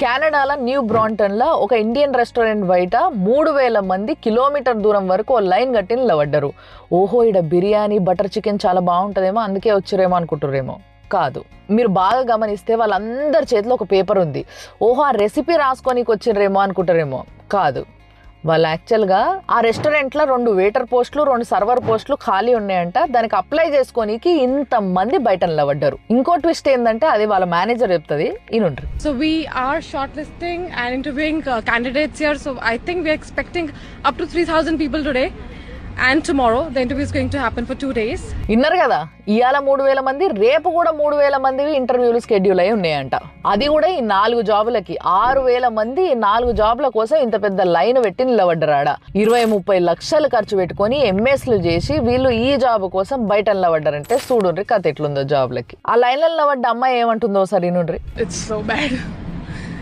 కెనడాలో న్యూ బ్రాంటన్లో ఒక Indian restaurant బయట 3,000 మంది కిలోమీటర్ దూరం వరకు ఓ లైన్ కట్టి నిలబడ్డారు. ఓహో, ఇక్కడ బిర్యానీ బటర్ చికెన్ చాలా బాగుంటుందేమో అందుకే వచ్చిరేమో అనుకుంటుర్రేమో. కాదు, మీరు బాగా గమనిస్తే వాళ్ళందరి చేతిలో ఒక పేపర్ ఉంది. ఓహో, ఆ రెసిపీ రాసుకోనికి వచ్చిర్రేమో అనుకుంటారేమో. కాదు, వాళ్ళు యాక్చువల్గా ఆ రెస్టారెంట్లో 2 వెయిటర్ పోస్టులు 2 సర్వర్ పోస్టులు ఖాళీ ఉన్నాయంట. దానికి అప్లై చేసుకోనికి ఇంతమంది బయట నిలబడ్డారు. ఇంకో ట్విస్ట్ ఏంటంటే అది వాళ్ళ మేనేజర్ చెప్తుంది, ఈనుండ్రి. So we are shortlisting and interviewing candidates here. So I think we are expecting up to 3,000 people today. And tomorrow, the interview is going to happen for 2 days. విన్నారు కదా, ఇవాళ 3,000 మంది, రేపు కూడా 3,000 మందివి ఇంటర్వ్యూలు షెడ్యూల్ అయి ఉన్నాయంట. అది కూడా ఈ 4 జాబులకి 6,000 మంది 4 జాబుల కోసం ఇంత పెద్ద లైన్ పెట్టి నిలబడ్డారాడ. 20-30 లక్షలు ఖర్చు పెట్టుకొని ఎంఎస్లు చేసి వీళ్ళు ఈ జాబ్ కోసం బయట నిలబడ్డారంటే చూడుండ్రి కథ ఎట్లుందో జాబ్లకి. ఆ లైన్లో నిలబడ్డ అమ్మాయి ఏమంటుందో సరే నుండ్రి. It's so bad.